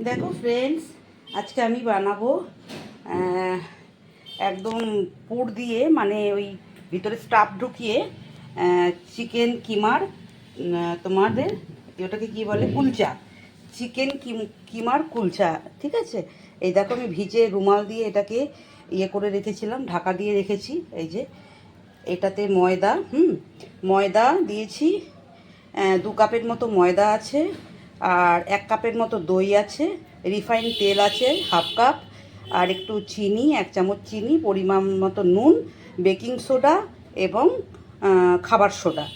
দেখো ফ্রেন্ডস, আজকে আমি বানাবো একদম পুর দিয়ে, মানে ওই ভিতরে স্টাফ ঢুকিয়ে চিকেন কিমার, তোমাদের ওটাকে কি বলে, কুলচা। চিকেন কিমার কুলচা, ঠিক আছে। এই দেখো, আমি ভিজে রুমাল দিয়ে এটাকে ইয়ে করে রেখেছিলাম, ঢাকা দিয়ে রেখেছি। এই যে এটাতে ময়দা, ময়দা দিয়েছি, 2 কাপের মতো ময়দা আছে, আর 1 কাপের মতো দই আছে, রিফাইন তেল আছে 1/2 কাপ, আর একটু চিনি, 1 চামচ চিনি, পরিমাণ মতো নুন, বেকিং সোডা এবং খাবার সোডা।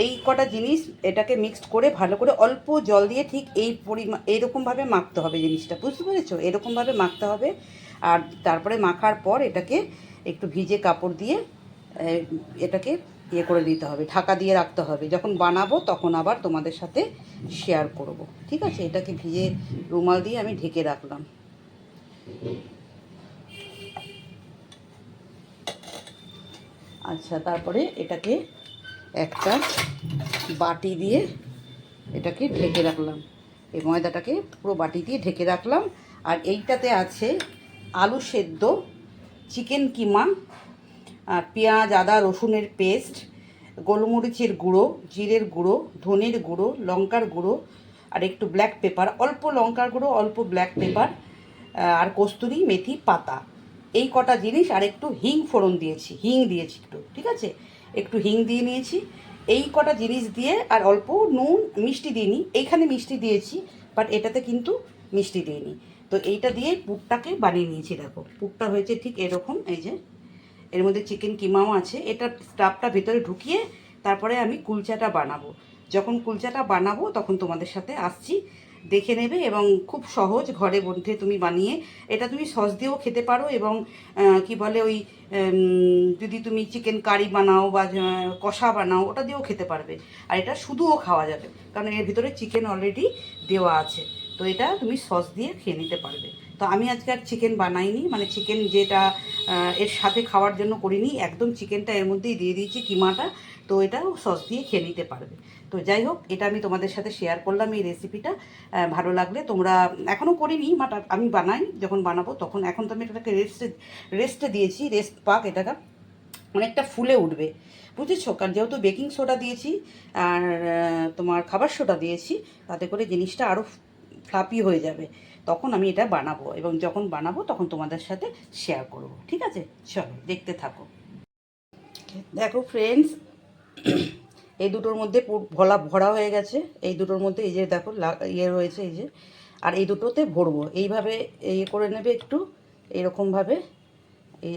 এই কটা জিনিস এটাকে মিক্সড করে ভালো করে অল্প জল দিয়ে ঠিক এই এইরকমভাবে মাখতে হবে জিনিসটা, বুঝতে পেরেছো? এরকমভাবে মাখতে হবে। আর তারপরে মাখার পর এটাকে একটু ভিজে কাপড় দিয়ে এটাকে ইয়ে করে দিতে হবে, ঢাকা দিয়ে রাখতে হবে। যখন বানাবো তখন আবার তোমাদের সাথে শেয়ার করব, ঠিক আছে। এটাকে ভিজে রুমাল দিয়ে আমি ঢেকে রাখলাম। আচ্ছা, তারপরে এটাকে একটা বাটি দিয়ে এটাকে ঢেকে রাখলাম। এই ময়দাটাকে পুরো বাটি দিয়ে ঢেকে রাখলাম। আর এইটাতে আছে আলু সেদ্ধ, চিকেন কিমা, আর পেঁয়াজ, আদা, রসুনের পেস্ট, গোলমরিচের গুঁড়ো, জিরের গুঁড়ো, ধনের গুঁড়ো, লঙ্কার গুঁড়ো, আর একটু ব্ল্যাক পেপার, অল্প লঙ্কার গুঁড়ো, অল্প ব্ল্যাক পেপার, আর কস্তুরি মেথি পাতা। এই কটা জিনিস, আর একটু হিং ফোড়ন দিয়েছি, হিং দিয়েছি একটু, ঠিক আছে। একটু হিং দিয়ে নিয়েছি। এই কটা জিনিস দিয়ে, আর অল্প নুন, মিষ্টি দিইনি, এইখানে মিষ্টি দিয়েছি, বাট এটাতে কিন্তু মিষ্টি দিইনি। তো এইটা দিয়ে পুরটাকে বানিয়ে নিয়েছি। দেখো পুরটা হয়েছে ঠিক এরকম। এই যে এর মধ্যে চিকেন কিমাও আছে। এটা স্টাফটা ভেতরে ঢুকিয়ে তারপরে আমি কুলচাটা বানাবো। যখন কুলচাটা বানাবো তখন তোমাদের সাথে আসছি, দেখে নেবে। এবং খুব সহজ, ঘরে মধ্যে তুমি বানিয়ে এটা তুমি সস দিয়েও খেতে পারো, এবং কি বলে ওই যদি তুমি চিকেন কারি বানাও বা কষা বানাও, ওটা দিয়েও খেতে পারবে। আর এটা শুধুও খাওয়া যাবে, কারণ এর ভিতরে চিকেন অলরেডি দেওয়া আছে। তো এটা তুমি সস দিয়ে খেয়ে নিতে পারবে। তো আমি আজকে আর চিকেন বানাইনি, মানে চিকেন যেটা এর সাথে খাওয়ার জন্য করিনি, একদম চিকেনটা এর মধ্যেই দিয়ে দিয়েছি, কিমাটা। তো এটাও সস দিয়ে খেয়ে নিতে পারবে। তো যাই হোক, এটা আমি তোমাদের সাথে শেয়ার করলাম এই রেসিপিটা। ভালো লাগলে তোমরা, এখনও করিনি বাট আমি বানাই, যখন বানাবো তখন। এখন তো আমি এটাকে রেস্টে দিয়েছি, রেস্ট পাক, এটাকে অনেকটা ফুলে উঠবে, বুঝেছো? কারণ যেহেতু বেকিং সোডা দিয়েছি আর তোমার খাবার সোডা দিয়েছি, তাতে করে জিনিসটা আরও ফ্লাপি হয়ে যাবে। তখন আমি এটা বানাবো, এবং যখন বানাবো তখন তোমাদের সাথে শেয়ার করব, ঠিক আছে? চলো দেখতে থাকো। দেখো ফ্রেন্ডস, এই দুটোর মধ্যে ভরা হয়ে গেছে। এই দুটোর মধ্যে এই যে দেখো ইয়ে রয়েছে, এই যে। আর এই দুটোতে ভরবো এইভাবে, ইয়ে করে নেবে একটু, এরকমভাবে,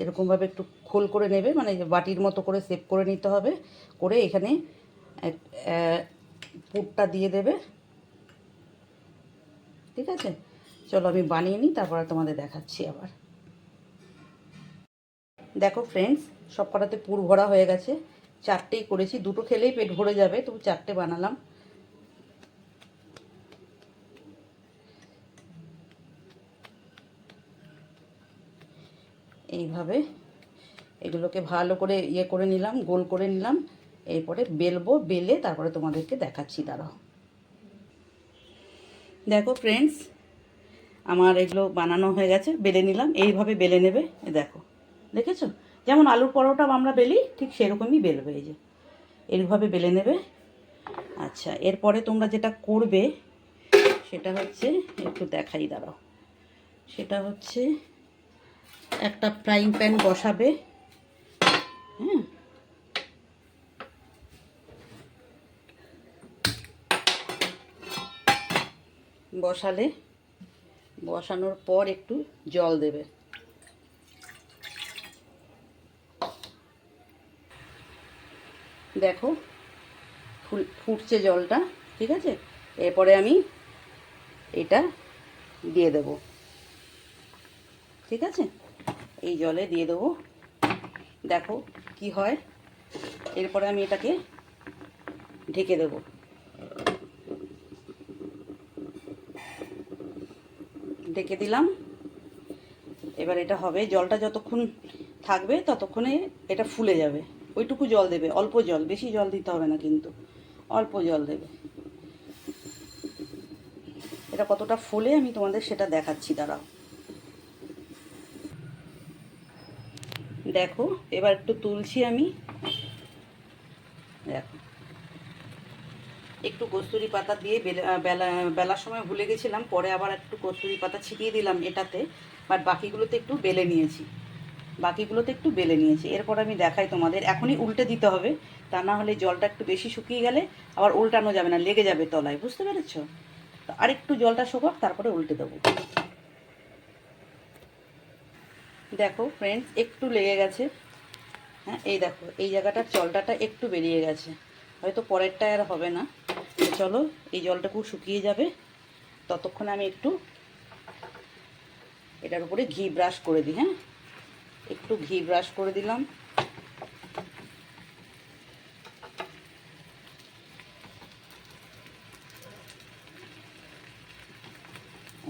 এরকমভাবে একটু খোল করে নেবে, মানে বাটির মতো করে সেভ করে নিতে হবে। করে এখানে পুরটা দিয়ে দেবে, ঠিক আছে। চলো আমি বানিয়ে নিই, তারপরে তোমাদের দেখাচ্ছি আবার। দেখো ফ্রেন্ডস, সব কটাতে পুর ভরা হয়ে গেছে। 4টেই করেছি, 2টো খেলেই পেট ভরে যাবে, তবু 4টে বানালাম। এইভাবে এগুলোকে ভালো করে ইয়ে করে নিলাম, গোল করে নিলাম। এরপরে বেলবো, বেলে তারপরে তোমাদেরকে দেখাচ্ছি, দাঁড়াও। দেখো ফ্রেন্ডস, আমার এগুলো বানানো হয়ে গেছে, বেলে নিলাম। এইভাবে বেলে নেবে, দেখো, দেখেছো? যেমন আলুর পরোটা আমরা বেলি, ঠিক সেরকমই বেলবে। এই যে এইভাবে বেলে নেবে। আচ্ছা, এরপরে তোমরা যেটা করবে সেটা হচ্ছে, একটু দেখাই, দাঁড়াও। সেটা হচ্ছে একটা ফ্রাইং প্যান বসাবে, হ্যাঁ। বসানোর পর একটু জল দেবে। দেখো ফুটছে জলটা, ঠিক আছে। এরপরে আমি এটা দিয়ে দেবো, ঠিক আছে। এই জলে দিয়ে দেবো, দেখো কি হয়। এরপরে আমি এটাকে ঢেকে দেব। ঢেকে দিলাম। এবার এটা হবে, জলটা যতক্ষণ থাকবে ততক্ষণে এটা ফুলে যাবে। ওইটুকু জল দেবে, অল্প জল, বেশি জল দিতে হবে না কিন্তু, অল্প জল দেবে। এটা কতটা ফুলে আমি তোমাদের সেটা দেখাচ্ছি, দাঁড়াও। দেখো এবার একটু তুলছি আমি, দেখো একটু কস্তুরি পাতা দিয়ে বেলার সময় ভুলে গেছিলাম, পরে আবার একটু কস্তুরি পাতা ছিটিয়ে দিলাম এটাতে, বাট বাকিগুলোতে একটু বেলে নিয়েছি, এরপর আমি দেখাই তোমাদের। এখনই উল্টে দিতে হবে, তা না হলে জলটা একটু বেশি শুকিয়ে গেলে আবার উল্টানো যাবে না, লেগে যাবে তলায়, বুঝতে পেরেছ? তো আরেকটু জলটা শুকাক, তারপরে উল্টে দেবো। দেখো ফ্রেন্ডস, একটু লেগে গেছে। হ্যাঁ, এই দেখো এই জায়গাটার জলটাটা একটু বেরিয়ে গেছে, হয়তো পরেরটা আর হবে না। তো চলো এই জলটাকেও শুকিয়ে যাবে, ততক্ষণে আমি একটু এটার উপরে ঘি ব্রাশ করে দিই। হ্যাঁ, একটু ঘি ব্রাশ করে দিলাম।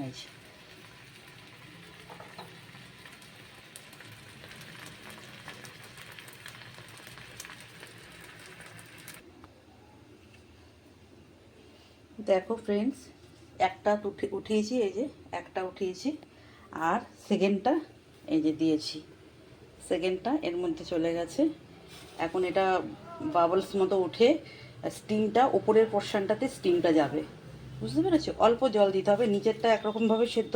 আচ্ছা, দেখো ফ্রেন্ডস, একটা উঠিয়েছি, এই যে একটা উঠিয়েছি, আর সেকেন্ডটা এই যে দিয়েছি, সেকেন্ডটা এর মধ্যে চলে গেছে। এখন এটা বাবলস মতো উঠে স্টিমটা উপরের পোর্শনটাতে স্টিমটা যাবে, বুঝতে পেরেছো? অল্প জল দিতে হবে, নিচেরটা একরকমভাবে সেদ্ধ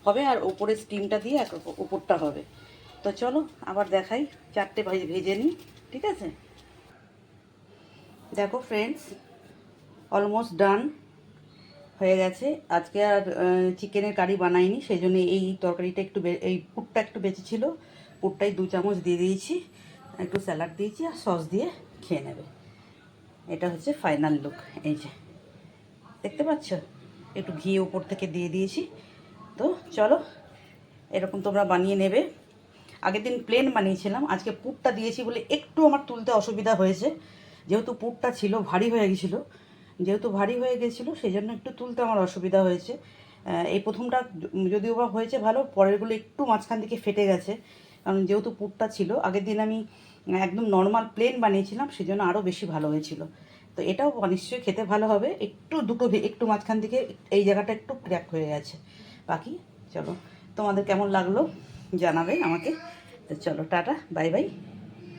হবে আর উপরের স্টিমটা দিয়ে একরকম উপরটা হবে। তো চলো আবার দেখাই, চারটে ভেজে নিই, ঠিক আছে? দেখো ফ্রেন্ডস, অলমোস্ট ডান হয়ে গেছে। আজকে আর চিকেনের কারি বানাইনি, সেই জন্য এই তরকারিটা একটু এই পুরটা একটু বেঁচে ছিল, পুরটাই 2 চামচ দিয়ে দিয়েছি, একটু স্যালাড দিয়েছি আর সস দিয়ে খেয়ে নেবে। এটা হচ্ছে ফাইনাল লুক, এই যে দেখতে পাচ্ছ, একটু ঘি উপর থেকে দিয়ে দিয়েছি। তো চলো এরকম তোমরা বানিয়ে নেবে। আগের দিন প্লেন বানিয়েছিলাম, আজকে পুরটা দিয়েছি বলে একটু আমার তুলতে অসুবিধা হয়েছে, যেহেতু পুরটা ছিল ভারী হয়ে গেছিলো, সেই জন্য একটু তুলতে আমার অসুবিধা হয়েছে। এই প্রথমটা যদিও বা হয়েছে ভালো, পরেরগুলো একটু মাঝখান থেকে ফেটে গেছে, কারণ যেহেতু পুরটা ছিল। আগের দিন আমি একদম নর্মাল প্লেন বানিয়েছিলাম, সেই জন্য আরও বেশি ভালো হয়েছিল। তো এটাও নিশ্চয়ই খেতে ভালো হবে। একটু মাঝখান থেকে এই জায়গাটা একটু ক্র্যাক হয়ে গেছে, বাকি চলো তোমাদের কেমন লাগলো জানাবে আমাকে। তো চলো টাটা, বাই বাই।